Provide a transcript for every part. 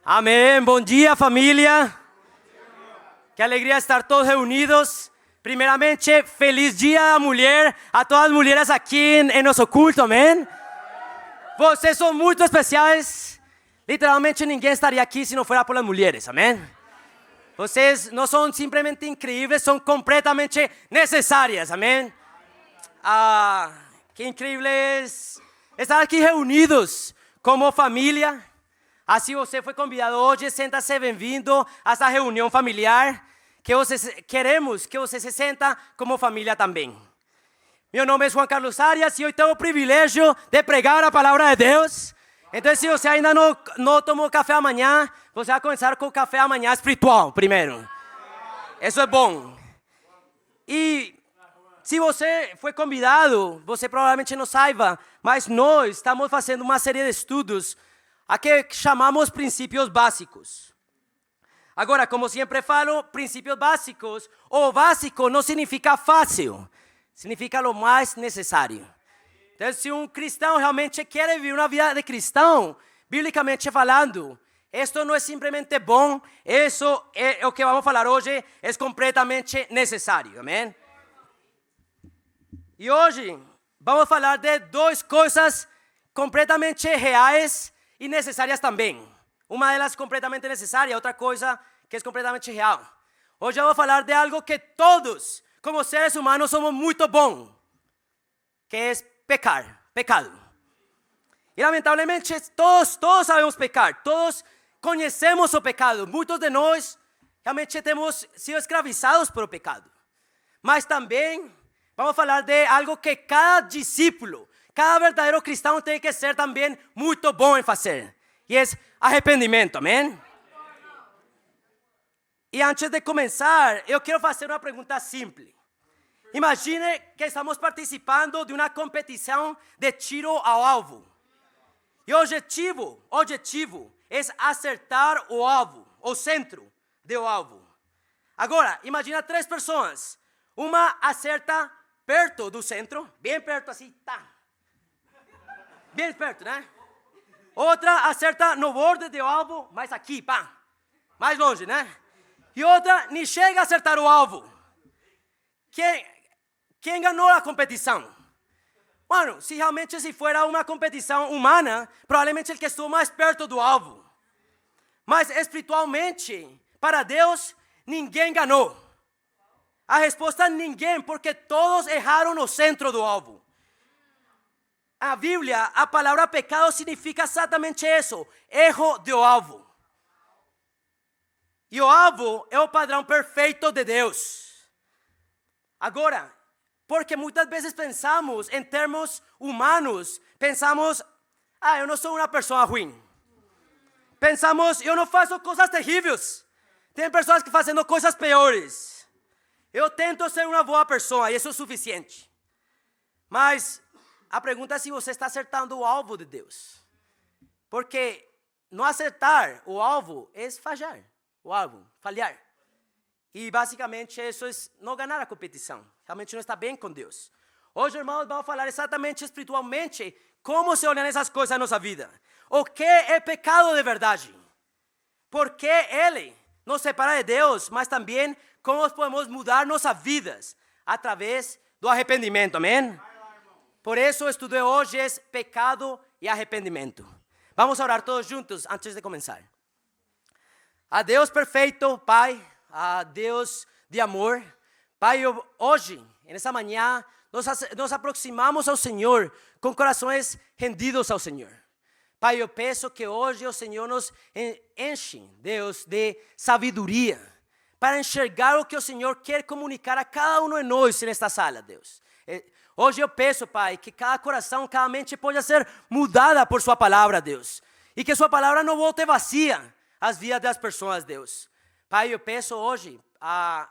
Amém. Bom dia, família. Que alegria estar todos reunidos. Primeiramente, feliz dia à mulher, a todas as mulheres aqui em nosso culto, amém? Vocês são muito especiais. Literalmente ninguém estaria aqui se não fosse por as mulheres, amém? Vocês não são simplesmente incríveis, são completamente necessárias, amém? Que incríveis estar aqui reunidos como família. Assim você foi convidado hoje, senta-se bem-vindo a essa reunião familiar. Queremos que você se senta como família também. Meu nome é Juan Carlos Arias e eu tenho o privilégio de pregar a palavra de Deus. Então, se você ainda não tomou café amanhã, você vai começar com o café amanhã espiritual primeiro. Isso é bom. E se você foi convidado, você provavelmente não saiba, mas nós estamos fazendo uma série de estudos a que chamamos princípios básicos. Agora, como sempre falo, princípios básicos, o básico não significa fácil, significa o mais necessário. Então, se um cristão realmente quer viver uma vida de cristão, biblicamente falando, isto não é simplesmente bom, isso é o que vamos falar hoje, é completamente necessário, amém? E hoje vamos falar de duas coisas completamente reais e necessárias também. Uma delas completamente necessária, outra coisa que é completamente real. Hoje eu vou falar de algo que todos, como seres humanos, somos muito bons, que é pecado. E lamentavelmente todos sabemos pecar, todos conhecemos o pecado. Muitos de nós realmente temos sido escravizados por o pecado. Mas também vamos falar de algo que cada discípulo, cada verdadeiro cristão tem que ser também muito bom em fazer. E é arrependimento, amém? E antes de começar, eu quero fazer uma pergunta simples. Imagine que estamos participando de uma competição de tiro ao alvo. E o objetivo é acertar o alvo, o centro do alvo. Agora, imagina 3 pessoas. Uma acerta perto do centro, bem perto assim, tá. Bem perto, né? Outra acerta no borde do alvo, mas aqui, pá. Mais longe, né? E outra nem chega a acertar o alvo. Quem ganhou a competição? Bueno, se realmente fosse uma competição humana, provavelmente ele que estuvo mais perto do alvo. Mas espiritualmente, para Deus, ninguém ganhou. A resposta é ninguém, porque todos erraram no centro do alvo. A Bíblia, a palavra pecado significa exatamente isso, erro do alvo. E o alvo é o padrão perfeito de Deus. Agora, porque muitas vezes pensamos em termos humanos, pensamos, eu não sou uma pessoa ruim. Pensamos, eu não faço coisas terríveis. Tem pessoas que fazem coisas piores. Eu tento ser uma boa pessoa e isso é o suficiente. Mas a pergunta é se você está acertando o alvo de Deus. Porque não acertar o alvo é falhar. O alvo, falhar. E basicamente isso é não ganhar a competição. Realmente não está bem com Deus. Hoje, irmãos, vamos falar exatamente espiritualmente como se olham essas coisas na nossa vida. O que é pecado de verdade? Por que ele nos separa de Deus, mas também como podemos mudar nossas vidas através do arrependimento, amém? Por isso o estudo de hoje é pecado e arrependimento. Vamos orar todos juntos antes de começar. A Deus perfeito, Pai, a Deus de amor, Pai, hoje, nessa manhã, nos aproximamos ao Senhor com corações rendidos ao Senhor. Pai, eu peço que hoje o Senhor nos enche, Deus, de sabedoria, para enxergar o que o Senhor quer comunicar a cada um de nós nesta sala, Deus. Hoje eu peço, Pai, que cada coração, cada mente possa ser mudada por sua palavra, Deus. E que sua palavra não volte vazia às vidas das pessoas, Deus. Pai, eu peço hoje,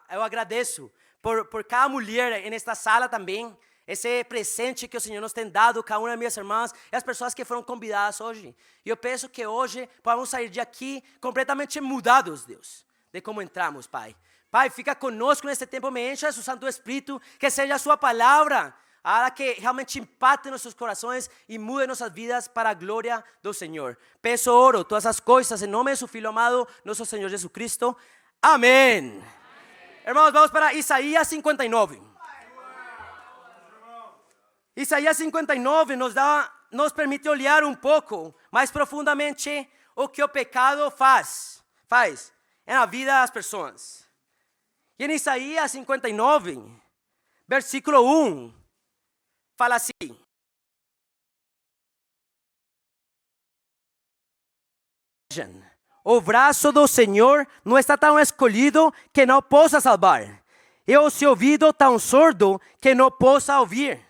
eu agradeço por cada mulher nesta sala também, esse presente que o Senhor nos tem dado, cada uma das minhas irmãs e as pessoas que foram convidadas hoje. E eu peço que hoje podamos sair de aqui completamente mudados, Deus, de como entramos, Pai. Pai, fica conosco neste tempo, me encha do Santo Espírito, que seja a sua palavra Haga que realmente impacte nossos corações e mude nossas vidas para a glória do Senhor. Peço, oro, todas as coisas em nome de seu Filho amado, nosso Senhor Jesus Cristo. Amém. Irmãos, vamos para Isaías 59. Isaías 59 nos permite olhar um pouco mais profundamente o que o pecado faz na vida das pessoas. E em Isaías 59, versículo 1, fala assim: o braço do Senhor não está tão escolhido que não possa salvar, e o seu ouvido tão sordo que não possa ouvir.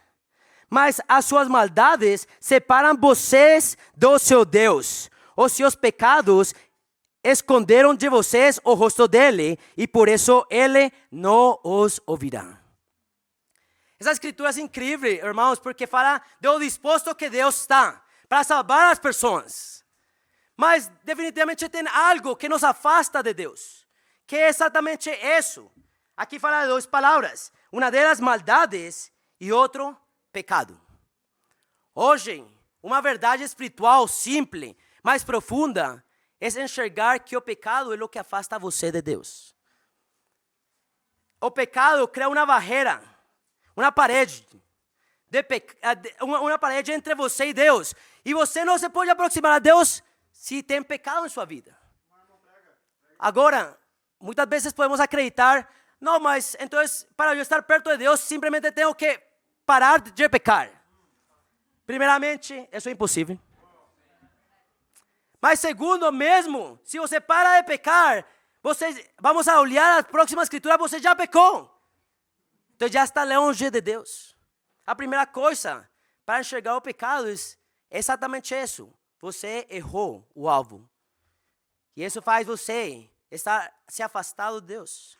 Mas as suas maldades separam vocês do seu Deus. Os seus pecados esconderam de vocês o rosto dele, e por isso ele não os ouvirá. Essa escritura é incrível, irmãos, porque fala do disposto que Deus está para salvar as pessoas. Mas definitivamente tem algo que nos afasta de Deus, que é exatamente isso. Aqui fala de duas palavras, uma delas maldades e outro pecado. Hoje, uma verdade espiritual simples, mais profunda, é enxergar que o pecado é o que afasta você de Deus. O pecado cria uma barreira, uma parede, uma parede entre você e Deus. E você não se pode aproximar a Deus se tem pecado em sua vida. Agora, muitas vezes podemos acreditar, não, mas então para eu estar perto de Deus, simplesmente tenho que parar de pecar. Primeiramente, isso é impossível. Mas segundo, mesmo se você para de pecar, vamos a olhar a próxima escritura, você já pecou. Então já está longe de Deus. A primeira coisa para enxergar o pecado é exatamente isso. Você errou o alvo. E isso faz você estar se afastado de Deus.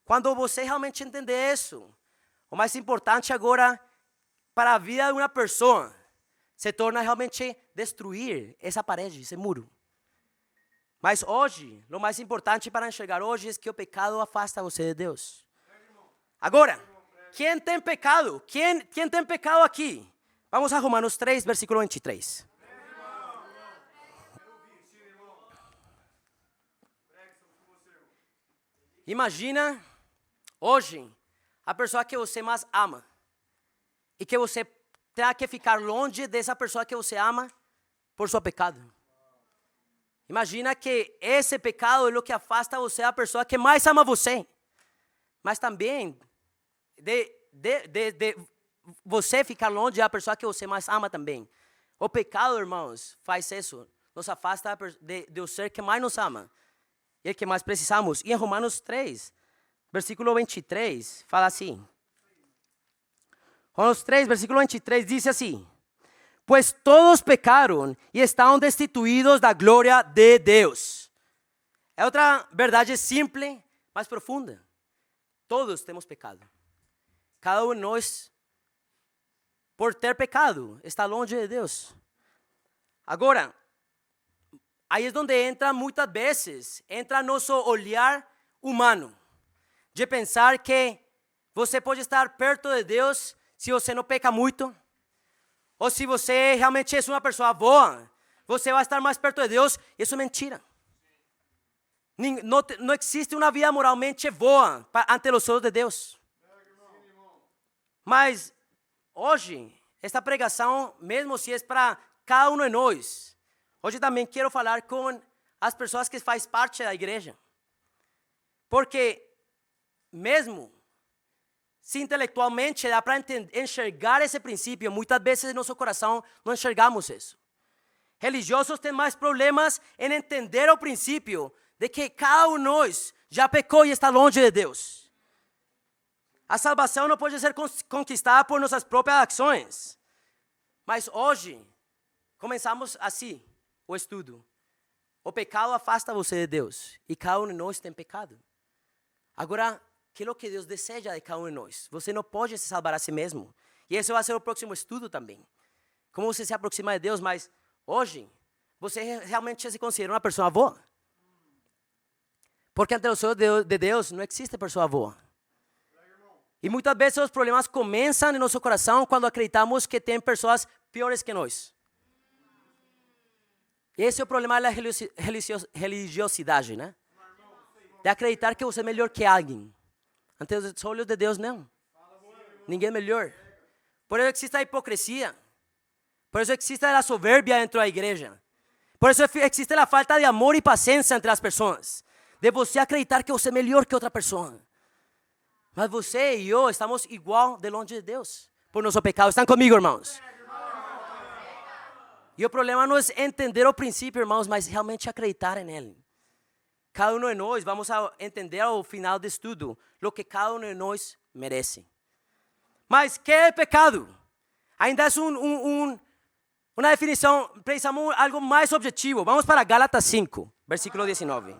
Quando você realmente entender isso, o mais importante agora para a vida de uma pessoa se torna realmente destruir essa parede, esse muro. Mas hoje, o mais importante para enxergar hoje é que o pecado afasta você de Deus. Agora, quem tem pecado? Quem tem pecado aqui? Vamos a Romanos 3, versículo 23. Imagina hoje a pessoa que você mais ama e que você terá que ficar longe dessa pessoa que você ama por seu pecado. Imagina que esse pecado é o que afasta você da pessoa que mais ama você, mas também de você ficar longe da pessoa que você mais ama também. O pecado, irmãos, faz isso, nos afasta do ser que mais nos ama e que mais precisamos. E em Romanos 3, versículo 23, fala assim. Romanos 3, versículo 23, diz assim: pois todos pecaram e estão destituídos da glória de Deus. É outra verdade simples, mas profunda. Todos temos pecado. Cada um de nós, por ter pecado, está longe de Deus. Agora, aí é onde entra muitas vezes, entra nosso olhar humano, de pensar que você pode estar perto de Deus se você não peca muito, ou se você realmente é uma pessoa boa, você vai estar mais perto de Deus. Isso é mentira. Não existe uma vida moralmente boa ante os olhos de Deus. Mas hoje, esta pregação, mesmo se é para cada um de nós, hoje também quero falar com as pessoas que fazem parte da igreja. Porque mesmo se intelectualmente dá para enxergar esse princípio, muitas vezes em nosso coração não enxergamos isso. Religiosos têm mais problemas em entender o princípio de que cada um de nós já pecou e está longe de Deus. A salvação não pode ser conquistada por nossas próprias ações. Mas hoje, começamos assim o estudo. O pecado afasta você de Deus e cada um de nós tem pecado. Agora, que é o que Deus deseja de cada um de nós? Você não pode se salvar a si mesmo. E esse vai ser o próximo estudo também. Como você se aproxima de Deus, mas hoje, você realmente se considera uma pessoa boa? Porque ante os olhos de Deus não existe pessoa boa. E muitas vezes os problemas começam em nosso coração quando acreditamos que tem pessoas piores que nós. Esse é o problema da religiosidade, né? De acreditar que você é melhor que alguém. Ante os olhos de Deus, não. Ninguém é melhor. Por isso existe a hipocrisia. Por isso existe a soberbia dentro da igreja. Por isso existe a falta de amor e paciência entre as pessoas. De você acreditar que você é melhor que outra pessoa. Mas você e eu estamos igual de longe de Deus. Por nosso pecado. ¿Estão comigo, irmãos? E o problema não é entender o princípio, irmãos, mas realmente acreditar nele. Cada um de nós vamos a entender ao final do estudo o que cada um de nós merece. Mas que é pecado? Ainda é uma definição, precisamos de algo mais objetivo. Vamos para Gálatas 5, versículo 19.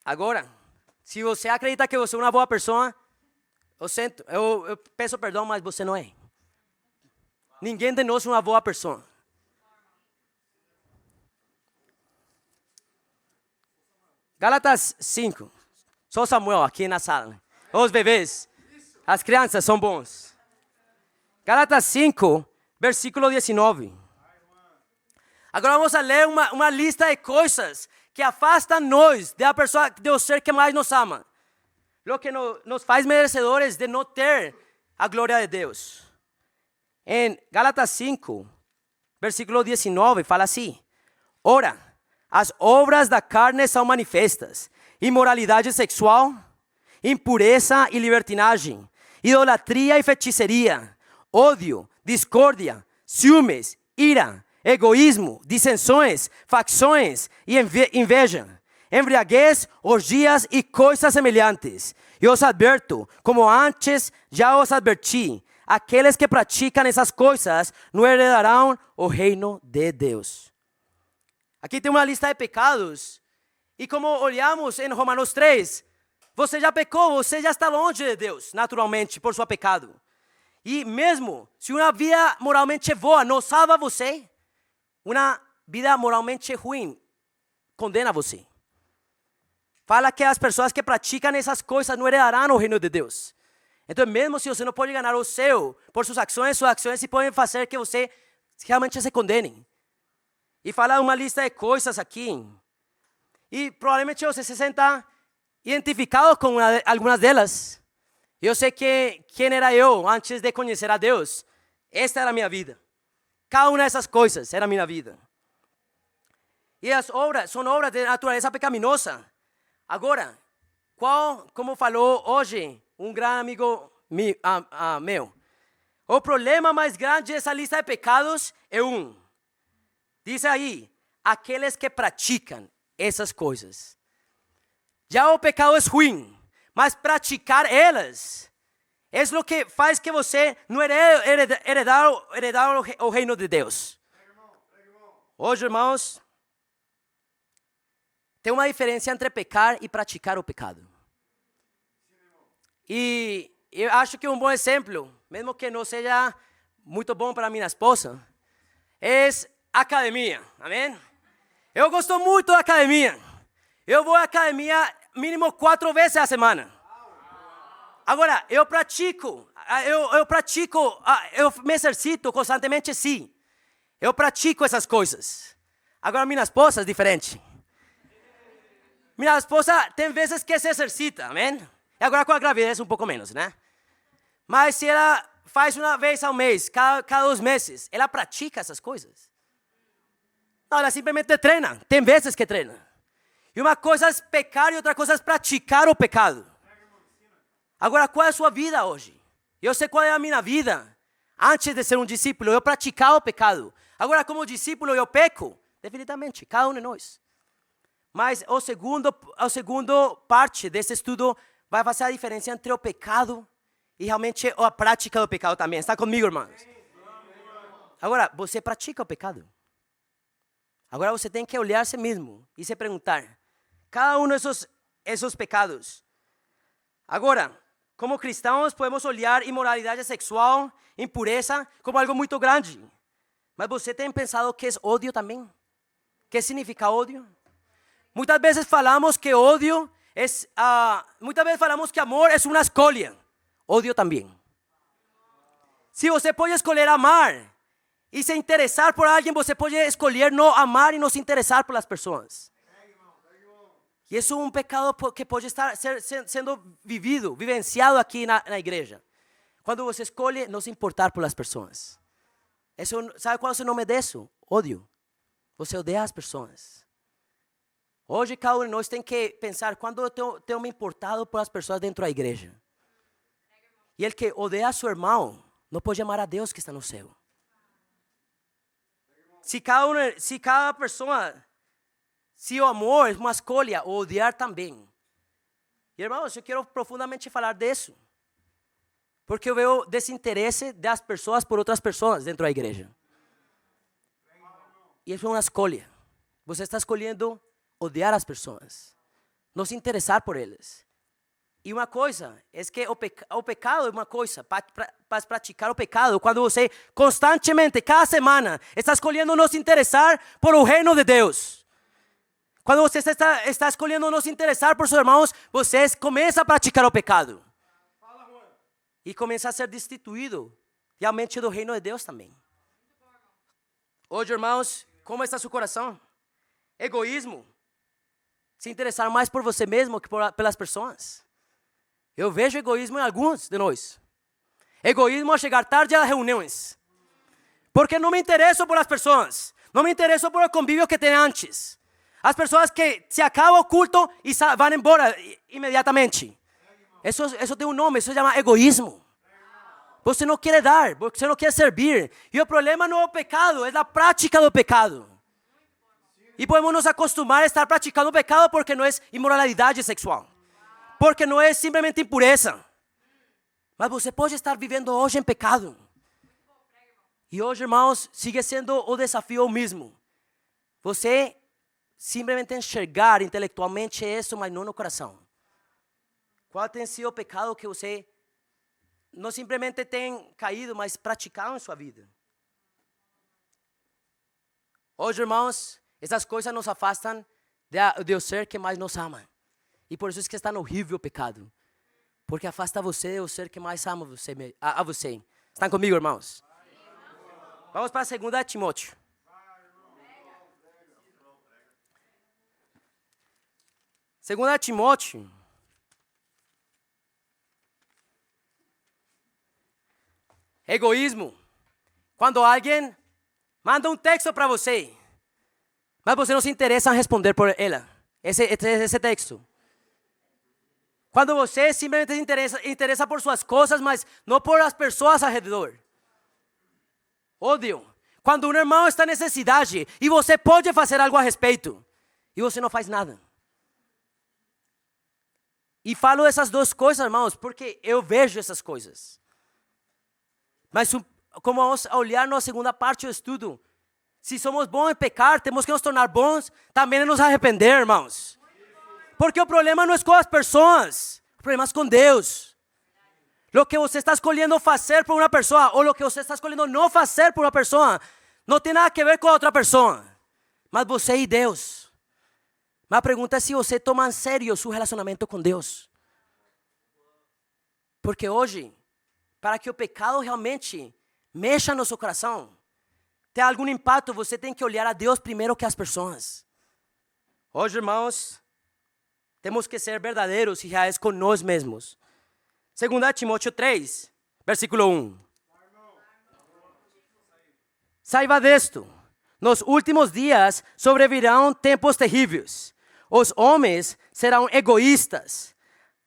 Agora, se você acredita que você é uma boa pessoa, eu peço perdão, mas você não é. Ninguém de nós é uma boa pessoa. Gálatas 5. Só Samuel aqui na sala. Os bebês. As crianças são bons. Gálatas 5, versículo 19. Agora vamos a ler uma lista de coisas que afastam nós da pessoa, do ser que mais nos ama. Lo que nos faz merecedores de não ter a glória de Deus. Em Gálatas 5, versículo 19, fala assim: ora, as obras da carne são manifestas: imoralidade sexual, impureza e libertinagem, idolatria e feitiçaria, ódio, discórdia, ciúmes, ira, egoísmo, dissensões, facções e inveja, embriaguez, orgias e coisas semelhantes. E os adverto, como antes já os adverti, aqueles que praticam essas coisas não herdarão o reino de Deus. Aqui tem uma lista de pecados. E como olhamos em Romanos 3, você já pecou, você já está longe de Deus, naturalmente, por seu pecado. E mesmo se uma vida moralmente boa não salva você, uma vida moralmente ruim condena você. Fala que as pessoas que praticam essas coisas não herdarão o reino de Deus. Então, mesmo se você não pode ganhar o céu por suas ações podem fazer que você realmente se condene. E fala uma lista de coisas aqui. E provavelmente você se senta identificado com algumas delas. Eu sei que quem era eu antes de conhecer a Deus. Esta era a minha vida. Cada uma dessas coisas era a minha vida. E as obras são obras de natureza pecaminosa. Agora, como falou hoje um grande amigo meu, o problema mais grande dessa lista de pecados é diz aí, aqueles que praticam essas coisas. Já o pecado é ruim, mas praticar elas é o que faz que você não heredar o reino de Deus. Hoje, irmãos, tem uma diferença entre pecar e praticar o pecado. E eu acho que um bom exemplo, mesmo que não seja muito bom para minha esposa, é academia, amém? Eu gosto muito da academia. Eu vou à academia mínimo 4 vezes a semana. Agora, eu me exercito constantemente, sim. Eu pratico essas coisas. Agora, minha esposa é diferente. Minha esposa tem vezes que se exercita, amém? E agora com a gravidez um pouco menos, né? Mas se ela faz uma vez ao mês, cada 2 meses, ela pratica essas coisas. Não, ela simplesmente treina. Tem vezes que treina. E uma coisa é pecar e outra coisa é praticar o pecado. Agora, qual é a sua vida hoje? Eu sei qual é a minha vida. Antes de ser um discípulo, eu praticava o pecado. Agora, como discípulo, eu peco. Definitivamente, cada um de nós. Mas a segunda parte desse estudo vai fazer a diferença entre o pecado e realmente a prática do pecado também. Está comigo, irmãos? Agora, você pratica o pecado? Agora você tem que olhar a si mesmo e se perguntar, cada um desses pecados. Agora, como cristãos, podemos olhar imoralidade sexual, impureza, como algo muito grande. Mas você tem pensado que é ódio também? O que significa ódio? Muitas vezes falamos que ódio Muitas vezes falamos que amor é uma escolha, odio também. Se você pode escolher amar e se interessar por alguém, você pode escolher não amar e não se interessar por las pessoas. E isso é um pecado que pode estar sendo vivenciado aqui na igreja. Quando você escolhe não se importar por las pessoas. Sabe qual é o nome disso? Ódio. Você odeia as pessoas. Hoje cada um de nós tem que pensar quando eu tenho me importado por as pessoas dentro da igreja. E el que odeia a seu irmão não pode amar a Deus que está no céu. Se cada pessoa, se o amor é uma escolha, o odiar também. E irmãos, eu quero profundamente falar disso. Porque eu vejo desinteresse das pessoas por outras pessoas dentro da igreja. E isso é uma escolha. Você está escolhendo odiar as pessoas, não se interessar por eles. E uma coisa é que o pecado é uma coisa, para praticar o pecado, quando você constantemente, cada semana, está escolhendo não se interessar por o reino de Deus. Quando você está escolhendo não se interessar por seus irmãos, você começa a praticar o pecado. E começa a ser destituído realmente do reino de Deus também. Hoje, irmãos, como está seu coração? Egoísmo. Se interessar mais por você mesmo que pelas pessoas. Eu vejo egoísmo em alguns de nós. Egoísmo a chegar tarde às reuniões. Porque não me interesso por as pessoas. Não me interesso por o convívio que tem antes. As pessoas que se acaba o culto e vão embora imediatamente. Isso tem um nome, isso se chama egoísmo. Você não quer dar, você não quer servir. E o problema não é o pecado, é a prática do pecado. E podemos nos acostumar a estar praticando o pecado porque não é imoralidade sexual. Porque não é simplesmente impureza. Mas você pode estar vivendo hoje em pecado. E hoje, irmãos, sigue sendo o desafio mesmo. Você simplesmente enxergar intelectualmente isso, mas não no coração. Qual tem sido o pecado que você não simplesmente tem caído, mas praticado em sua vida? Hoje, irmãos, essas coisas nos afastam de o ser que mais nos ama. E por isso é que está no horrível o pecado. Porque afasta você do ser que mais ama a você. Estão comigo, irmãos? Vamos para 2 Timóteo. Segunda Timóteo. Egoísmo. Quando alguém manda um texto para você, mas você não se interessa em responder por ela. Esse texto. Quando você simplesmente se interessa por suas coisas, mas não por as pessoas ao redor. Ódio. Quando um irmão está em necessidade e você pode fazer algo a respeito e você não faz nada. E falo essas duas coisas, irmãos, porque eu vejo essas coisas. Mas como vamos olhar na segunda parte do estudo, se somos bons em pecar, temos que nos tornar bons também em nos arrepender, irmãos. Porque o problema não é com as pessoas, o problema é com Deus. O que você está escolhendo fazer por uma pessoa, ou o que você está escolhendo não fazer por uma pessoa, não tem nada a ver com a outra pessoa, mas você e Deus. Mas a pergunta é se você toma em sério seu relacionamento com Deus. Porque hoje, para que o pecado realmente mexa no seu coração, tenha algum impacto, você tem que olhar a Deus primeiro que as pessoas. Hoje, irmãos, temos que ser verdadeiros e reais com nós mesmos. 2 Timóteo 3, versículo 1. Saiba disto, nos últimos dias sobrevirão tempos terríveis. Os homens serão egoístas,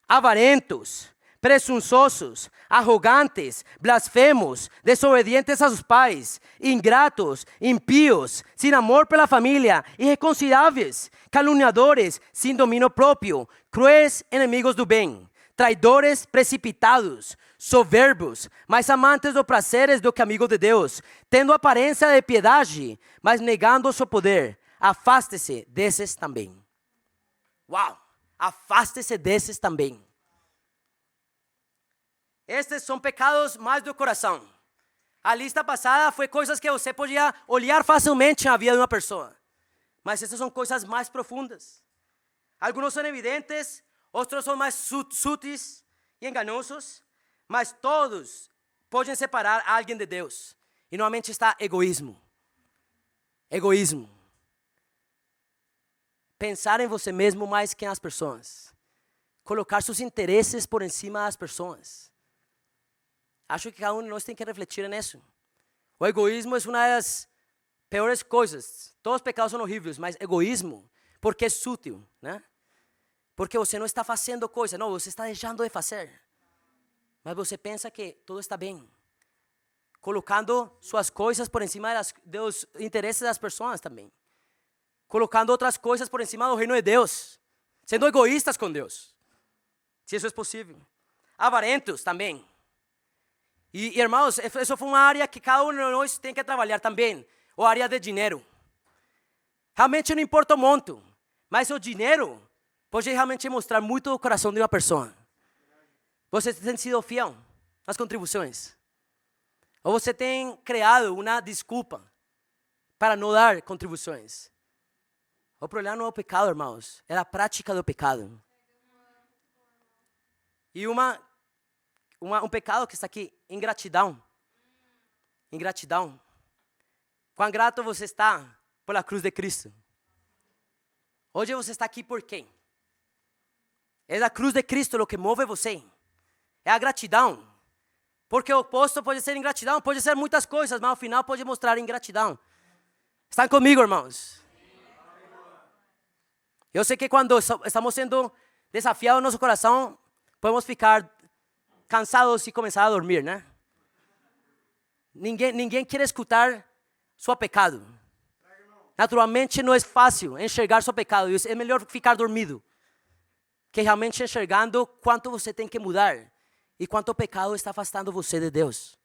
avarentos, presunçosos, arrogantes, blasfemos, desobedientes a seus pais, ingratos, impíos, sem amor pela família, irreconciliáveis, caluniadores, sem domínio próprio, cruéis, inimigos do bem, traidores, precipitados, soberbos, mais amantes dos prazeres do que amigos de Deus, tendo aparência de piedade, mas negando o seu poder. Afaste-se desses também. Uau! Afaste-se desses também. Estes são pecados mais do coração. A lista passada foi coisas que você podia olhar facilmente na vida de uma pessoa. Mas essas são coisas mais profundas. Alguns são evidentes, outros são mais sutis e enganosos, mas todos podem separar alguém de Deus. E normalmente está egoísmo. Egoísmo. Pensar em você mesmo mais que as pessoas. Colocar seus interesses por cima das pessoas. Acho que cada um de nós tem que refletir nisso. O egoísmo é uma das piores coisas. Todos os pecados são horríveis, mas egoísmo, porque é sutil, né? Porque você não está fazendo coisa, não, você está deixando de fazer. Mas você pensa que tudo está bem. Colocando suas coisas por cima dos interesses das pessoas também. Colocando outras coisas por cima do reino de Deus. Sendo egoístas com Deus. Se isso é possível. Avarentos também. E irmãos, isso foi uma área que cada um de nós tem que trabalhar também. A área de dinheiro. Realmente não importa o monto. Mas o dinheiro pode realmente mostrar muito o coração de uma pessoa. Você tem sido fiel nas contribuições? Ou você tem criado uma desculpa para não dar contribuições? O problema não é o pecado, irmãos. É a prática do pecado. E um pecado que está aqui, ingratidão. Ingratidão. Quão grato você está pela cruz de Cristo? Hoje você está aqui por quem? É a cruz de Cristo o que move você. É a gratidão. Porque o oposto pode ser ingratidão, pode ser muitas coisas, mas ao final pode mostrar ingratidão. Estão comigo, irmãos? Eu sei que quando estamos sendo desafiados no nosso coração, podemos ficar cansados e começar a dormir, né? Ninguém quer escutar seu pecado. Naturalmente não é fácil enxergar seu pecado. É melhor ficar dormido que realmente enxergando quanto você tem que mudar e quanto o pecado está afastando você de Deus.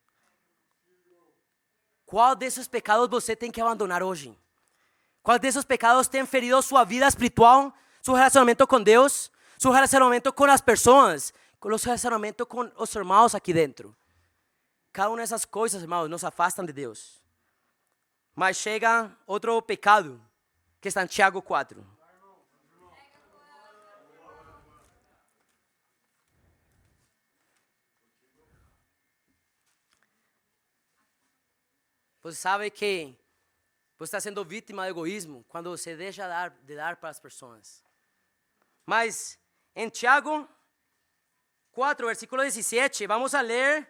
Qual desses pecados você tem que abandonar hoje? Qual desses pecados tem ferido sua vida espiritual, seu relacionamento com Deus, seu relacionamento com as pessoas, com o relacionamento com os irmãos aqui dentro? Cada uma dessas coisas, irmãos, nos afastam de Deus. Mas chega outro pecado, que está em Tiago 4. Você sabe que você está sendo vítima do egoísmo quando você deixa de dar para as pessoas. Mas em Tiago 4, versículo 17, vamos a ler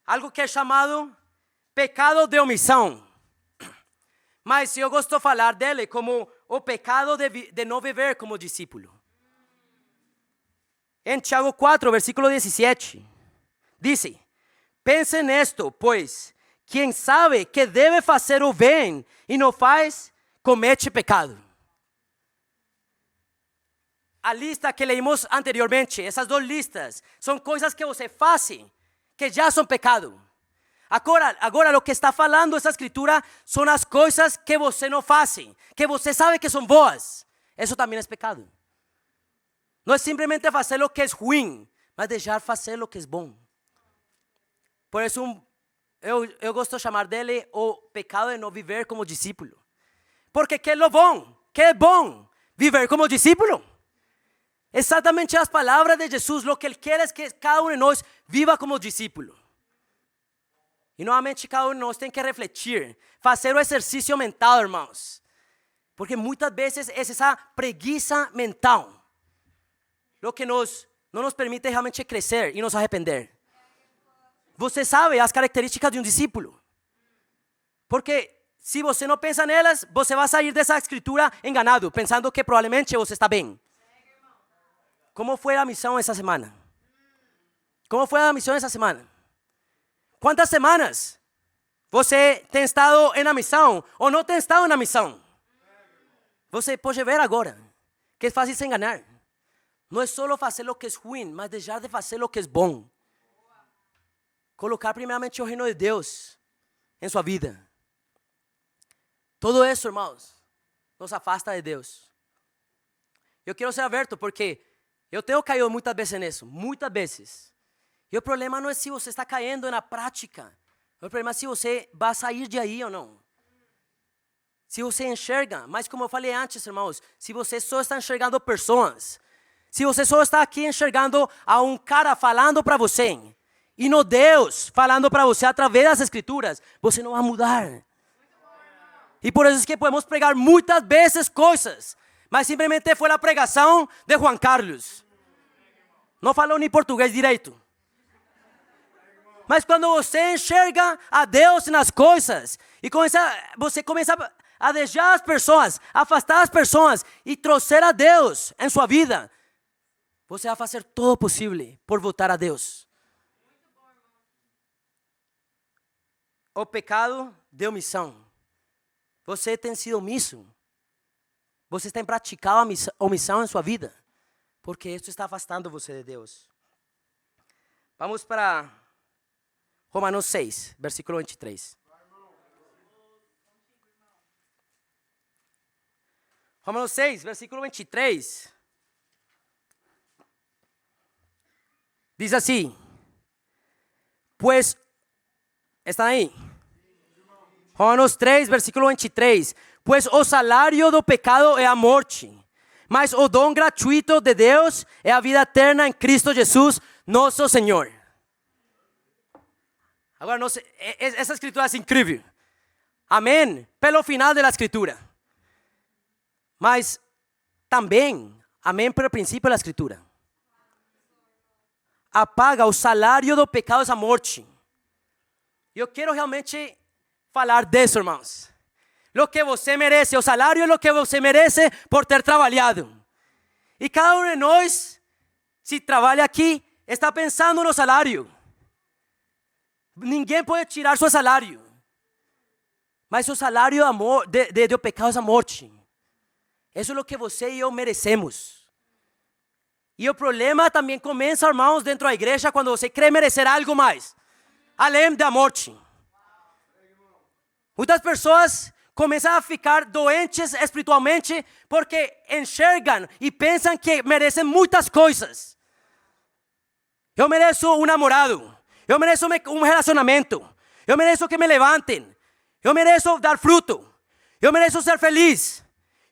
algo que é chamado pecado de omissão. Mas eu gosto de falar dele como o pecado de não viver como discípulo. Em Tiago 4, versículo 17, diz: pense nesto, pois quem sabe que deve fazer o bem e não faz, comete pecado. A lista que leímos anteriormente, essas duas listas, são coisas que você faz, que já são pecado. Agora o que está falando essa escritura são as coisas que você não faz, que você sabe que são boas. Isso também é pecado. Não é simplesmente fazer o que é ruim, mas deixar fazer o que é bom. Por isso, eu gosto de chamar dele o pecado de não viver como discípulo. Porque que é lo bom? Que é bom viver como discípulo? Exatamente as palavras de Jesus, o que Ele quer é que cada um de nós viva como discípulo. E novamente cada um de nós tem que refletir, fazer o exercício mental, irmãos. Porque muitas vezes é essa preguiça mental o que não nos permite realmente crescer e nos arrepender. Você sabe as características de um discípulo. Porque se você não pensa nelas, você vai sair dessa escritura enganado, pensando que provavelmente você está bem. Como foi a missão essa semana? Como foi a missão essa semana? Quantas semanas você tem estado na missão ou não tem estado na missão? Você pode ver agora que é fácil se enganar. Não é só fazer o que é ruim, mas deixar de fazer o que é bom. Colocar primeiramente o reino de Deus em sua vida. Tudo isso, irmãos, nos afasta de Deus. Eu quero ser aberto porque eu tenho caído muitas vezes nisso, muitas vezes. E o problema não é se você está caindo na prática. O problema é se você vai sair de aí ou não. Se você enxerga, mas como eu falei antes, irmãos, se você só está enxergando pessoas, Se você só está aqui enxergando a um cara falando para você, e não Deus falando para você através das escrituras, você não vai mudar. E por isso é que podemos pregar muitas vezes coisas, mas simplesmente foi a pregação de Juan Carlos. Não falou nem português direito. Mas quando você enxerga a Deus nas coisas, e você começa a deixar as pessoas, afastar as pessoas e trouxer a Deus em sua vida, você vai fazer todo o possível por voltar a Deus. O pecado de omissão. Você tem sido omisso. Você tem praticado a omissão em sua vida. Porque isso está afastando você de Deus. Vamos para Romanos 6, versículo 23. Romanos 6, versículo 23. Diz assim. Pues, ¿están ahí? Romanos 3, versículo 23. Pues o salário do pecado é a morte, mas o dom gratuito de Deus é a vida eterna em Cristo Jesus, nosso Senhor. Agora, não sei, essa escritura é incrível. Amém. Pelo final da escritura. Mas também, amém, pelo princípio da escritura. Apaga o salário do pecado é a morte. Eu quero realmente falar disso, irmãos. Lo que você merece, o salário é o que você merece por ter trabalhado. E cada um de nós, se trabalha aqui, está pensando no salário. Ninguém pode tirar seu salário. Mas o salário do pecado é a morte. Isso é o que você e eu merecemos. E o problema também começa, irmãos, dentro da igreja, quando você crê merecer algo mais, além da morte. Muitas pessoas começam a ficar doentes espiritualmente porque enxergam e pensam que merecem muitas coisas. Eu mereço um namorado. Eu mereço um relacionamento. Eu mereço que me levantem. Eu mereço dar fruto. Eu mereço ser feliz.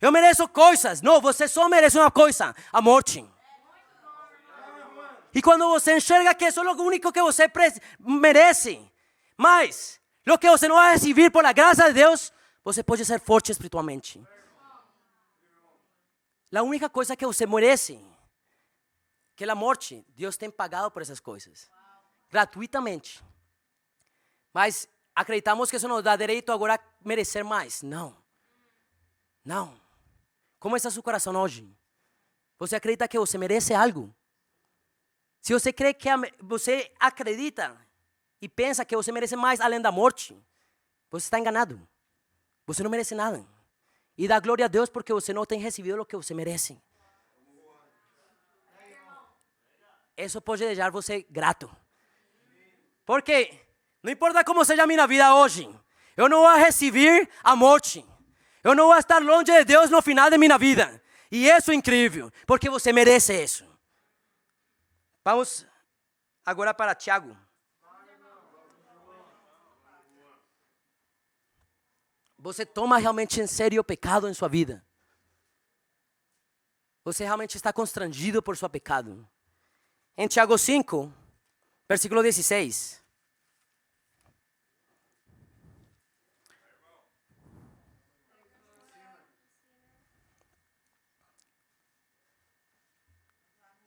Eu mereço coisas. Não, você só merece uma coisa: a morte. E quando você enxerga que isso é o único que você merece, mas o que você não vai receber por a graça de Deus, você pode ser forte espiritualmente. A única coisa que você merece, que é a morte, Deus tem pagado por essas coisas, gratuitamente. Mas acreditamos que isso nos dá direito agora a merecer mais. Não. Não. Como está seu coração hoje? Você acredita que você merece algo? Se você crê que você acredita e pensa que você merece mais além da morte, você está enganado. Você não merece nada. E dá glória a Deus porque você não tem recebido o que você merece. Isso pode deixar você grato. Porque não importa como seja a minha vida hoje, eu não vou receber a morte. Eu não vou estar longe de Deus no final da minha vida. E isso é incrível, porque você merece isso. Vamos agora para Tiago. Você toma realmente em sério o pecado em sua vida? Você realmente está constrangido por seu pecado? Em Tiago 5, versículo 16.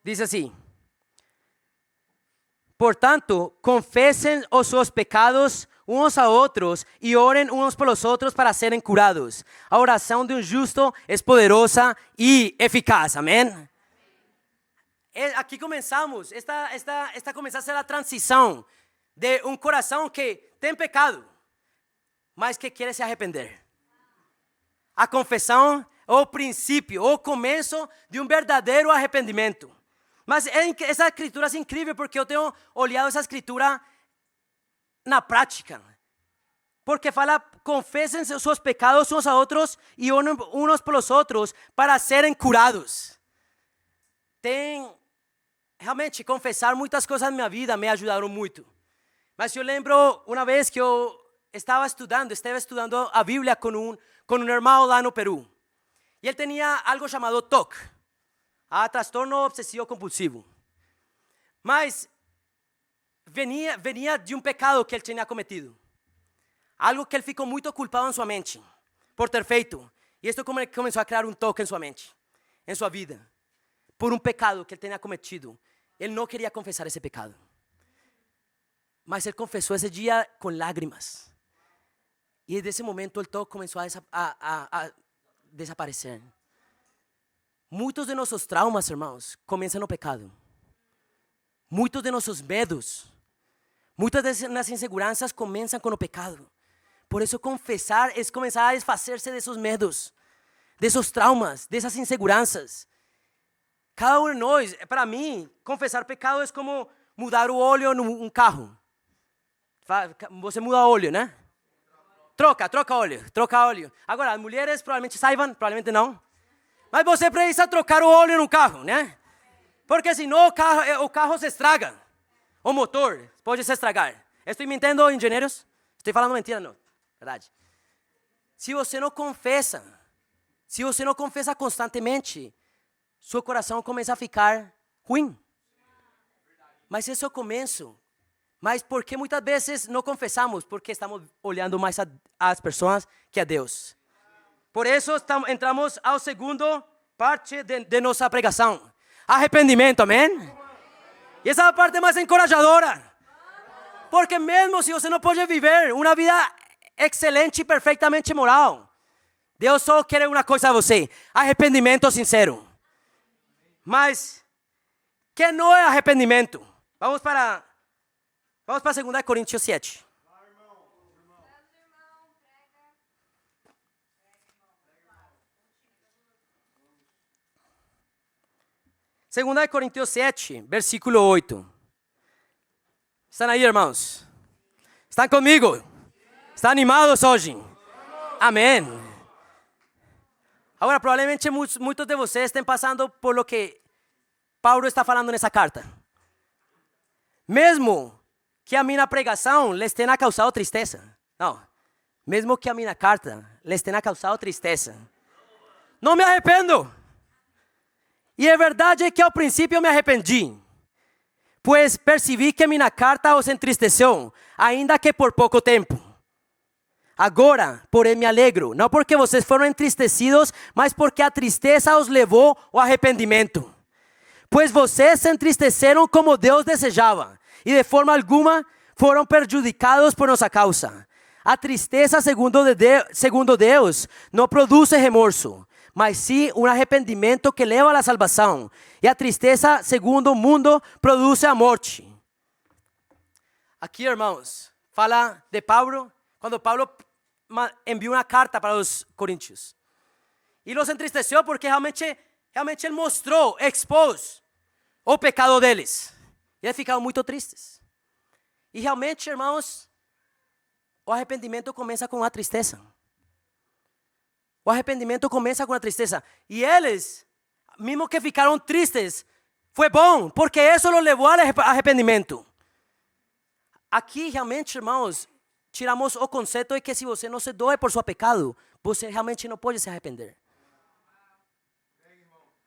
Diz assim: portanto, confessem os seus pecados uns a outros e orem uns pelos outros para serem curados. A oração de um justo é poderosa e eficaz. Amém? Aqui começamos, esta começa a ser a transição de um coração que tem pecado, mas que quer se arrepender. A confissão é o princípio, o começo de um verdadeiro arrependimento. Mas essa escritura é incrível porque eu tenho olhado essa escritura na prática. Porque fala, confessem os seus pecados uns a outros e uns pelos outros para serem curados. Realmente, confessar muitas coisas na minha vida me ajudaram muito. Mas eu lembro uma vez que eu estava estudando a Bíblia com um irmão lá no Peru. E ele tinha algo chamado TOC. a trastorno obsessivo compulsivo. Mas venía de um pecado que ele tinha cometido. Algo que ele ficou muito culpado em sua mente por ter feito. E isso começou a criar um toque em sua mente, em sua vida, por um pecado que ele tinha cometido. Ele não queria confessar esse pecado. Mas ele confessou esse dia com lágrimas. E desde esse momento o toque começou a desaparecer. Muitos de nossos traumas, irmãos, começam no pecado. Muitos de nossos medos, muitas das inseguranças começam com o pecado. Por isso confessar é começar a desfazer-se desses medos, desses traumas, dessas inseguranças. Cada um de nós, para mim, confessar pecado é como mudar o óleo num carro. Você muda o óleo, né? Troca óleo. Agora, as mulheres provavelmente saibam, provavelmente não. Mas você precisa trocar o óleo no carro, né? Porque senão o carro se estraga. O motor pode se estragar. Estou mentindo, engenheiros? Estou falando mentira, não. Verdade. Se você não confessa constantemente, seu coração começa a ficar ruim. Mas esse é o começo. Mas por que muitas vezes não confessamos? Porque estamos olhando mais as pessoas que a Deus. Por isso entramos ao segundo parte de nossa pregação. Arrependimento, amém? E essa é a parte mais encorajadora. Porque mesmo se você não pode viver uma vida excelente e perfeitamente moral, Deus só quer uma coisa de você: arrependimento sincero. Mas, que não é arrependimento? Vamos para 2 Coríntios 7. 2 Coríntios 7, versículo 8. Estão aí, irmãos? Estão comigo? Estão animados hoje? Amém. Agora, provavelmente muitos de vocês estão passando por lo que Paulo está falando nessa carta. Mesmo que a minha pregação lhes tenha causado tristeza. Não. Mesmo que a minha carta lhes tenha causado tristeza. Não me arrependo. E é verdade que ao princípio eu me arrependi, pois percebi que minha carta os entristeceu, ainda que por pouco tempo. Agora, porém, me alegro, não porque vocês foram entristecidos, mas porque a tristeza os levou ao arrependimento. Pois vocês se entristeceram como Deus desejava, e de forma alguma foram prejudicados por nossa causa. A tristeza, segundo Deus, não produz remorso, mas sim um arrependimento que leva à salvação. E a tristeza, segundo o mundo, produz a morte. Aqui, irmãos, fala de Paulo, quando Paulo enviou uma carta para os coríntios. E os entristeceu porque realmente ele mostrou, expôs o pecado deles. E eles ficaram muito tristes. E realmente, irmãos, o arrependimento começa com a tristeza. O arrependimento começa com a tristeza. E eles, mesmo que ficaram tristes, foi bom, porque isso os levou ao arrependimento. Aqui, realmente, irmãos, tiramos o conceito de que se você não se doe por seu pecado, você realmente não pode se arrepender.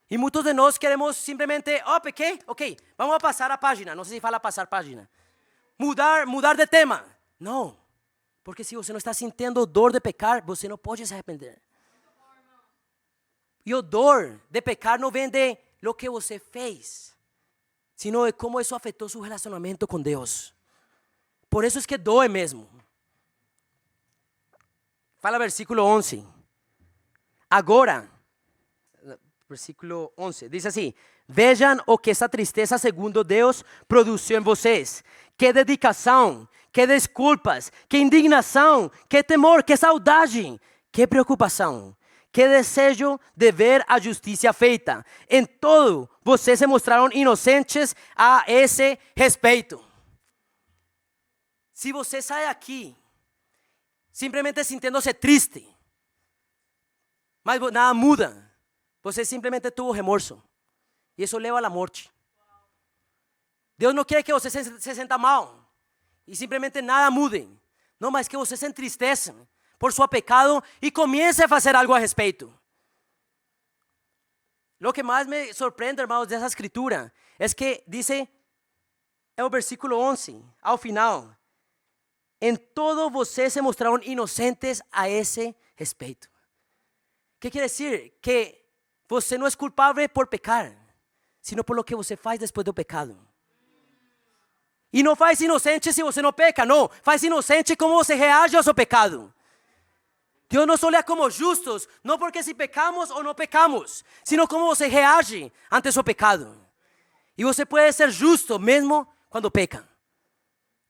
E muitos de nós queremos simplesmente, pequei? Ok, vamos passar a página. Não sei se fala passar página. Mudar de tema. Não, porque se você não está sentindo dor de pecar, você não pode se arrepender. E a dor de pecar não vem de lo que você fez, sino de como isso afetou seu relacionamento com Deus. Por isso é que doe mesmo. Fala versículo 11. Agora, versículo 11, diz assim: vejam o que essa tristeza, segundo Deus, produziu em vocês. Que dedicação, que desculpas, que indignação, que temor, que saudade, que preocupação. Que desejo de ver a justiça feita. Em todo, vocês se mostraram inocentes a esse respeito. Se você sai aqui simplesmente sentindo-se triste, mas nada muda, você simplesmente tuvo remorso. E isso leva à morte. Deus não quer que você se sinta mal e simplesmente nada mude. Não, mas que você se entristeça por seu pecado e comece a fazer algo a respeito. lo que más me sorprende, hermanos, de esa escritura es que dice en el versículo 11, al final, en todo vocês se mostraron inocentes a ese respeito. ¿Qué quiere decir? Que você não é culpável por pecar, sino por lo que você faz depois do pecado. E não faz inocente se você não peca, não. Faz inocente como você reage ao seu pecado. Deus nos olha como justos, não porque se pecamos ou não pecamos, sino como você reage ante o seu pecado. E você pode ser justo mesmo quando peca,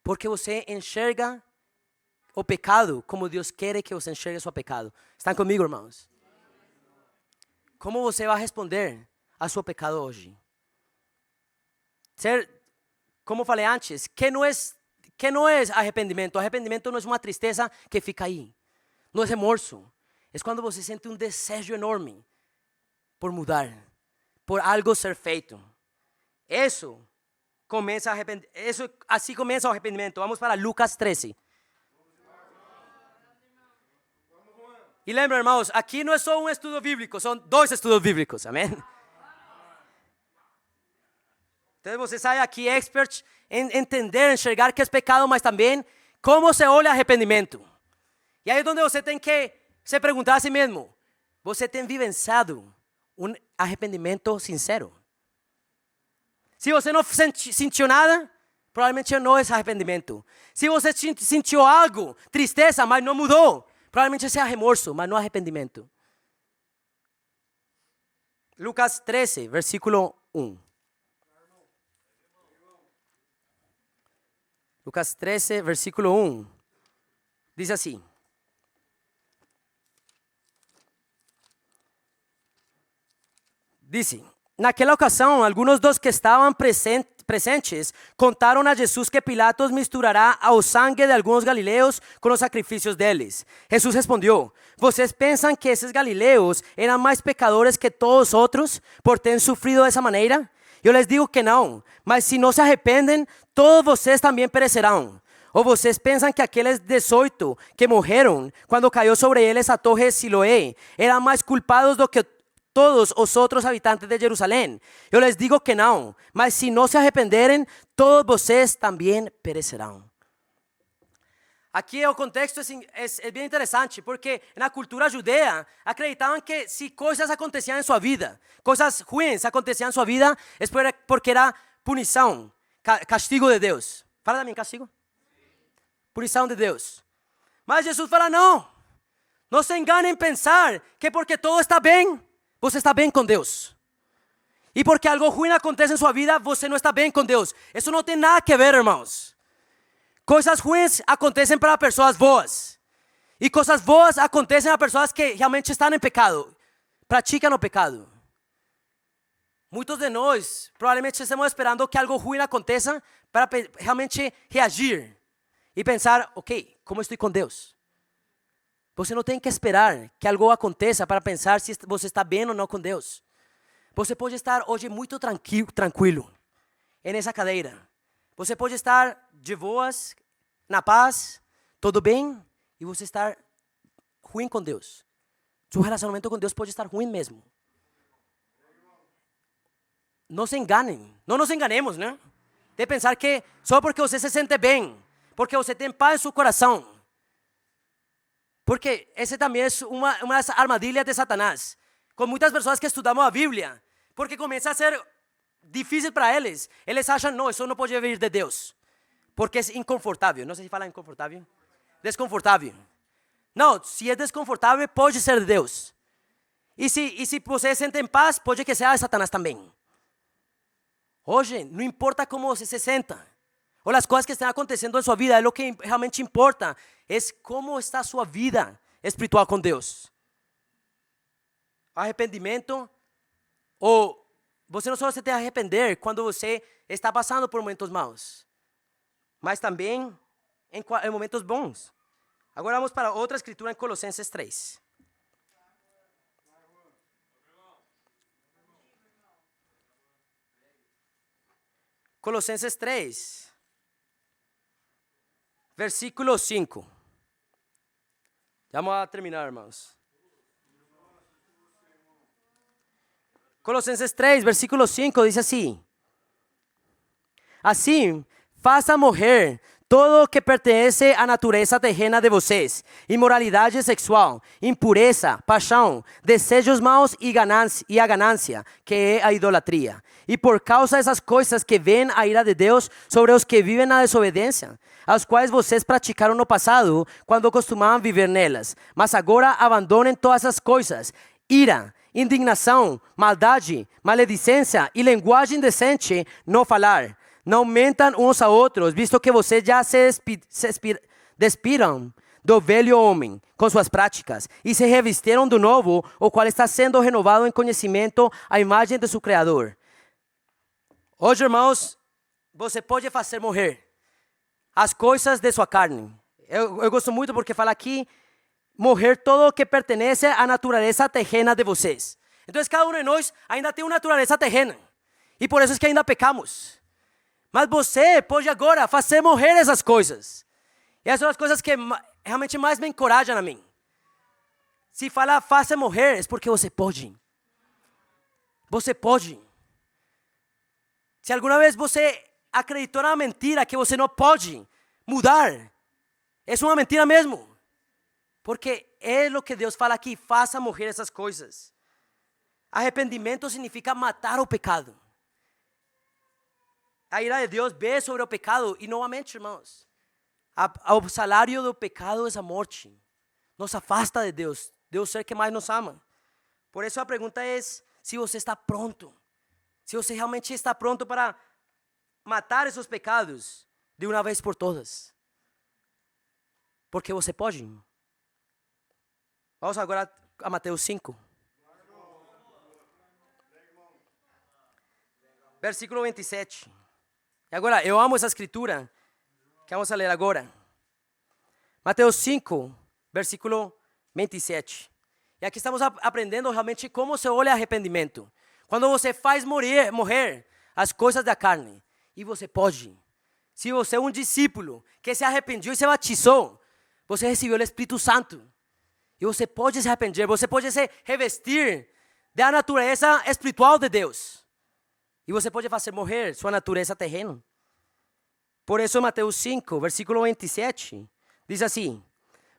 porque você enxerga o pecado como Deus quer que você enxergue o seu pecado. ¿Estão comigo, irmãos? Como você vai responder a seu pecado hoje? Como falei antes, que não é arrependimento? Arrependimento não é uma tristeza que fica aí. Não é remorso. É quando você sente um desejo enorme por mudar, por algo ser feito. Isso começa assim começa o arrependimento. Vamos para Lucas 13. E lembra, irmãos, aqui não é só um estudo bíblico, são 2 estudos bíblicos, amém? Então você sai aqui expert em entender, enxergar que é pecado, mas também como se olha arrependimento. E aí é onde você tem que se perguntar a si mesmo: você tem vivenciado um arrependimento sincero? Se você não sentiu nada, provavelmente não é arrependimento. Se você sentiu algo, tristeza, mas não mudou, provavelmente seja remorso, mas não arrependimento. Lucas 13, versículo 1. Lucas 13, versículo 1. Diz assim: naquela ocasião, alguns dos que estavam presentes contaram a Jesus que Pilatos misturará o sangue de alguns galileus com os sacrifícios deles. Jesus respondeu: vocês pensam que esses galileus eram mais pecadores que todos os outros por terem sofrido dessa maneira? Eu les digo que não, mas se não se arrependem, todos vocês também perecerão. Ou vocês pensam que aqueles 18 que morreram quando caiu sobre eles a torre Siloé eram mais culpados do que todos os outros habitantes de Jerusalém? Eu les digo que não, mas se não se arrependerem, todos vocês também perecerão. Aqui o contexto é bem interessante, porque na cultura judeia acreditavam que se coisas aconteciam em sua vida, coisas ruins aconteciam em sua vida, é porque era punição, castigo de Deus. Fala também, castigo? Punição de Deus. Mas Jesus fala: não se enganem em pensar que porque todo está bem, você está bem com Deus. E porque algo ruim acontece em sua vida, você não está bem com Deus. Isso não tem nada a ver, irmãos. Coisas ruins acontecem para pessoas boas. E coisas boas acontecem a pessoas que realmente estão em pecado, praticam o pecado. Muitos de nós provavelmente estamos esperando que algo ruim aconteça para realmente reagir e pensar: ok, como estou com Deus? Você não tem que esperar que algo aconteça para pensar se você está bem ou não com Deus. Você pode estar hoje muito tranquilo nessa cadeira. Você pode estar de boas, na paz, tudo bem, e você estar ruim com Deus. Seu relacionamento com Deus pode estar ruim mesmo. Não se enganem, não nos enganemos, né? De pensar que só porque você se sente bem, porque você tem paz em seu coração. Porque essa também é uma das armadilhas de Satanás. Com muitas pessoas que estudamos a Bíblia, porque começa a ser difícil para eles. Eles acham: não, isso não pode vir de Deus, porque é inconfortável. Não sei se fala inconfortável. Desconfortável. Não, se é desconfortável, pode ser de Deus. E se você se sente em paz, pode que seja de Satanás também. Hoje, não importa como você se senta, ou as coisas que estão acontecendo em sua vida, o que realmente importa é como está a sua vida espiritual com Deus. Arrependimento, ou você não só se tem que arrepender quando você está passando por momentos maus, mas também em momentos bons. Agora vamos para outra escritura em Colossenses 3. Colossenses 3, versículo 5. Vamos a terminar, irmãos. Colossenses 3, versículo 5 dice así. Assim, faça morrer todo o que pertence à natureza terrena de vocês: imoralidade sexual, impureza, paixão, desejos maus e a ganância, que é a idolatria. E por causa dessas coisas que vem a ira de Deus sobre os que vivem na desobediência, as quais vocês praticaram no passado, quando costumavam viver nelas. Mas agora abandonem todas essas coisas: ira, indignação, maldade, maledicência e linguagem indecente no falar. Não mentam uns a outros, visto que vocês já se despiram do velho homem com suas práticas e se revestiram do novo, o qual está sendo renovado em conhecimento à imagem de seu Criador. Hoje, irmãos, você pode fazer morrer as coisas de sua carne. Eu gosto muito porque fala aqui, morrer todo o que pertence à natureza terrena de vocês. Então, cada um de nós ainda tem uma natureza terrena. E por isso é que ainda pecamos. Mas você pode agora fazer morrer essas coisas. E essas são as coisas que realmente mais me encorajam a mim. Se falar faça morrer, é porque você pode. Você pode. Se alguma vez você acreditou na mentira que você não pode mudar, é uma mentira mesmo. Porque é o que Deus fala aqui, faça morrer essas coisas. Arrependimento significa matar o pecado. A ira de Deus vê sobre o pecado e novamente, irmãos, o salário do pecado é a morte. Nos afasta de Deus, Deus é o que mais nos ama. Por isso a pergunta é se você está pronto. Se você realmente está pronto para matar esses pecados de uma vez por todas. Porque você pode. Vamos agora a Mateus 5. Versículo 27. E agora, eu amo essa escritura que vamos a ler agora. Mateus 5, versículo 27. E aqui estamos aprendendo realmente como se olha arrependimento. Quando você faz morrer as coisas da carne. E você pode. Se você é um discípulo que se arrependeu e se batizou, você recebeu o Espírito Santo. E você pode se arrepender, você pode se revestir da natureza espiritual de Deus. E você pode fazer morrer sua natureza terrena. Por isso, Mateus 5, versículo 27, diz assim: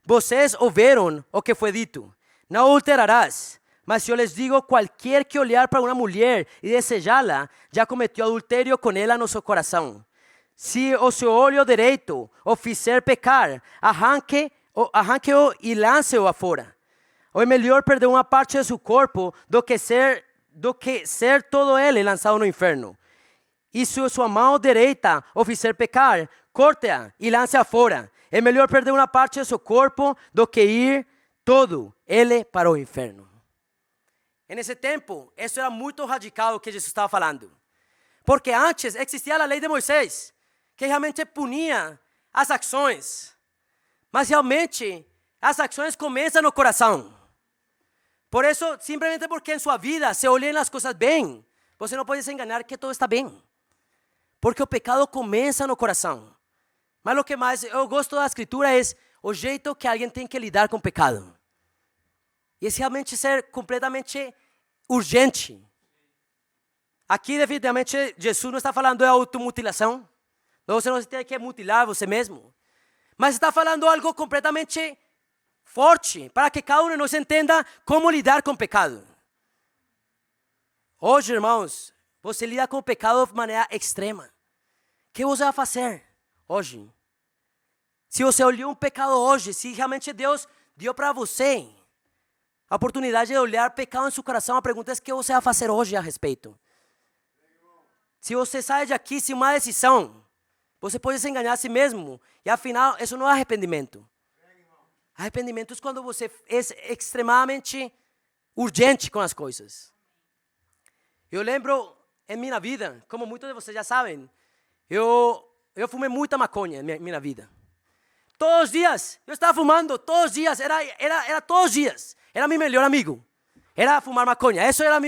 vocês ouviram o que foi dito, não adulterarás. Mas se eu lhes digo, qualquer que olhar para uma mulher e desejá-la, já cometeu adultério com ela no seu coração. Se o seu olho direito o fizer pecar, arranque-o e lance-o afora. Ou é melhor perder uma parte de seu corpo do que ser todo ele lançado no inferno. E se sua mão direita o fizer pecar, corte-a e lance-a fora. É melhor perder uma parte de seu corpo do que ir todo ele para o inferno. Nesse tempo, isso era muito radical o que Jesus estava falando. Porque antes existia a lei de Moisés, que realmente punia as ações. Mas realmente, as ações começam no coração. Por isso, simplesmente porque em sua vida se olhem as coisas bem, você não pode se enganar que tudo está bem. Porque o pecado começa no coração. Mas o que mais eu gosto da escritura é o jeito que alguém tem que lidar com o pecado. E é realmente ser completamente urgente. Aqui, definitivamente, Jesus não está falando de automutilação. Você não tem que mutilar você mesmo. Mas está falando algo completamente forte, para que cada um de nós entenda como lidar com o pecado. Hoje, irmãos, você lida com o pecado de maneira extrema. O que você vai fazer hoje? Se você olhou um pecado hoje, se realmente Deus deu para você a oportunidade de olhar pecado em seu coração, a pergunta é o que você vai fazer hoje a respeito. Se você sai daqui sem uma decisão, você pode se enganar a si mesmo. E afinal, isso não é arrependimento. Arrependimento é quando você é extremamente urgente com as coisas. Eu lembro em minha vida, como muitos de vocês já sabem, eu fumei muita maconha em minha vida. Todos os dias, eu estava fumando, todos os dias, era todos os dias. Era meu melhor amigo. Era fumar maconha. Isso era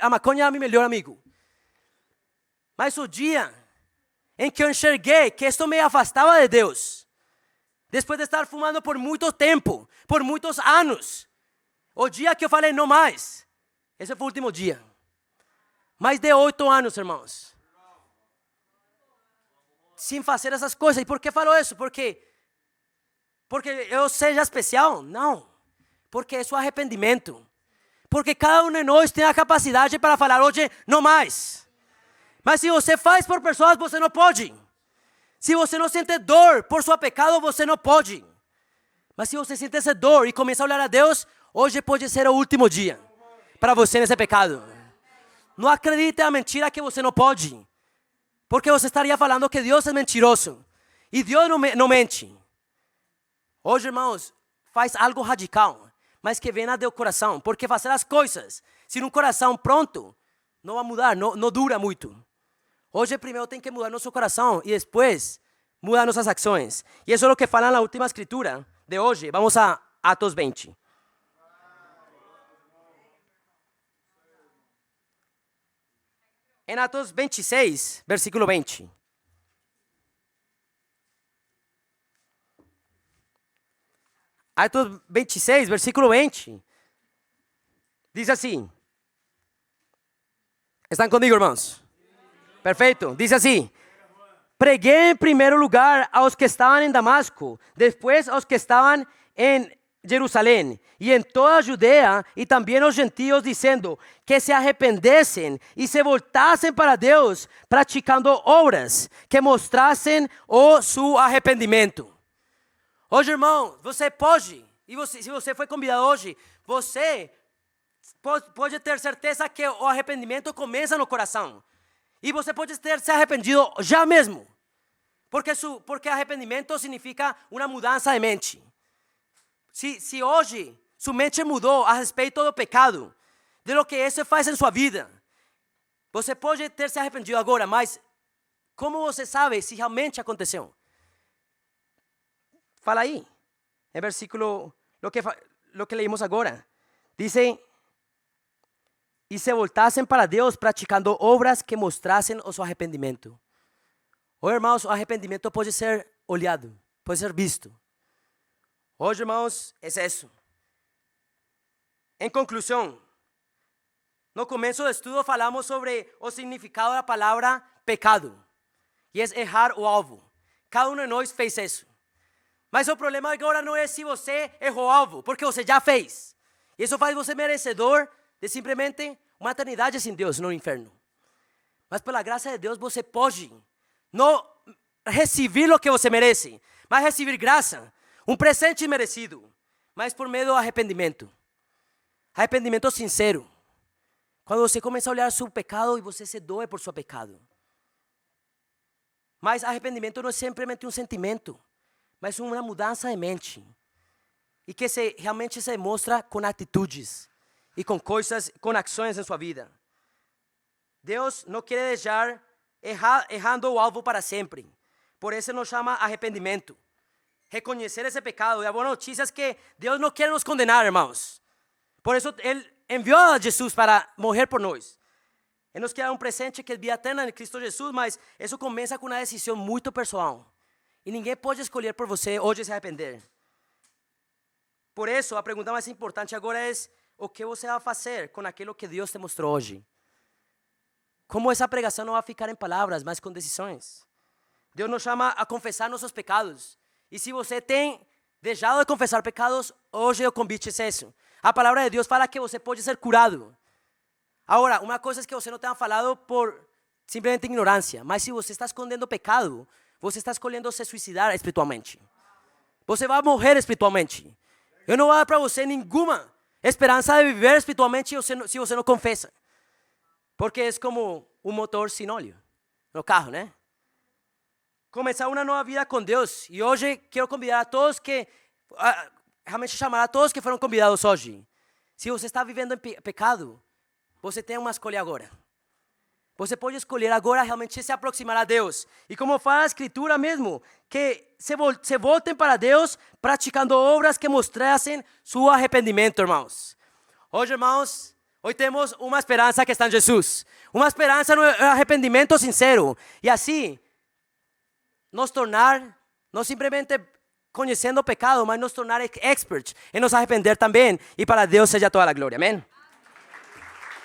a maconha era meu melhor amigo. Mas o dia em que eu enxerguei que isso me afastava de Deus, depois de estar fumando por muito tempo, por muitos anos, o dia que eu falei não mais, esse foi o último dia. Mais de 8 anos, irmãos. Sem fazer essas coisas. E por que falou isso? Porque eu seja especial? Não. Porque é o arrependimento. Porque cada um de nós tem a capacidade para falar, hoje, não mais. Mas se você faz por pessoas, você não pode. Se você não sente dor por seu pecado, você não pode. Mas se você sente essa dor e começa a olhar a Deus, hoje pode ser o último dia para você nesse pecado. Não acredite na mentira que você não pode. Porque você estaria falando que Deus é mentiroso. E Deus não mente. Hoje, irmãos, faz algo radical, mas que venha do coração. Porque fazer as coisas sem um coração pronto, não vai mudar, não dura muito. Hoje primeiro tem que mudar nosso coração e depois mudar nossas ações. E isso é o que fala na última escritura de hoje. Vamos a Atos 20. Em Atos 26, versículo 20. Atos 26, versículo 20. Diz assim. ¿Están comigo, irmãos? Perfeito. Diz assim: preguei em primeiro lugar aos que estavam em Damasco, depois aos que estavam em Jerusalém e em toda a Judea e também aos gentios, dizendo que se arrependessem e se voltassem para Deus, praticando obras que mostrassem o seu arrependimento. Hoje, irmão, você pode, se você foi convidado hoje, você pode ter certeza que o arrependimento começa no coração. E você pode ter se arrependido já mesmo. Porque arrependimento significa uma mudança de mente. Se hoje sua mente mudou a respeito do pecado, de lo que isso faz em sua vida, você pode ter se arrependido agora, mas como você sabe se realmente aconteceu? Fala aí, em versículo, lo que leímos agora. Dice, e se voltassem para Deus praticando obras que mostrassem o seu arrependimento. Hoje, irmãos, o arrependimento pode ser olhado, pode ser visto. Hoje, irmãos, é isso. Em conclusão, no começo do estudo falamos sobre o significado da palavra pecado. E é errar o alvo. Cada um de nós fez isso. Mas o problema agora não é se você errou o alvo, porque você já fez. Isso faz você merecedor de simplesmente uma eternidade sem Deus no inferno. Mas pela graça de Deus você pode não receber o que você merece, mas receber graça, um presente merecido, mas por meio do arrependimento. Arrependimento sincero. Quando você começa a olhar seu pecado e você se doe por seu pecado. Mas arrependimento não é simplesmente um sentimento, mas uma mudança de mente. E que realmente se demonstra com atitudes e com coisas, com ações em sua vida. Deus não quer deixar errando o alvo para sempre. Por isso nos chama arrependimento. Reconhecer esse pecado. E a boa notícia é que Deus não quer nos condenar, irmãos. Por isso Ele enviou a Jesus para morrer por nós. Ele nos quer um presente que é vida eterna em Cristo Jesus, mas isso começa com uma decisão muito pessoal. E ninguém pode escolher por você hoje se arrepender. Por isso, a pergunta mais importante agora é: o que você vai fazer com aquilo que Deus te mostrou hoje? Como essa pregação não vai ficar em palavras, mas com decisões. Deus nos chama a confessar nossos pecados. E se você tem deixado de confessar pecados, hoje o convite é isso. A palavra de Deus fala que você pode ser curado. Agora, uma coisa é que você não tenha falado por simplesmente ignorância. Mas se você está escondendo o pecado, você está escolhendo se suicidar espiritualmente. Você vai morrer espiritualmente. Eu não vou dar para você nenhuma esperança de viver espiritualmente se você não confessa. Porque é como um motor sem óleo no carro, né? Começar uma nova vida com Deus. E hoje quero convidar a todos que, realmente chamar a todos que foram convidados hoje. Se você está vivendo em pecado, você tem uma escolha agora. Você pode escolher agora realmente se aproximar a Deus. E como fala a Escritura mesmo, que se voltem para Deus praticando obras que mostrassem seu arrependimento, irmãos. Hoje, irmãos, hoje temos uma esperança que está em Jesus. Uma esperança no arrependimento sincero. E assim, nos tornar, não simplesmente conhecendo o pecado, mas nos tornar experts em nos arrepender também. E para Deus seja toda a glória. Amém?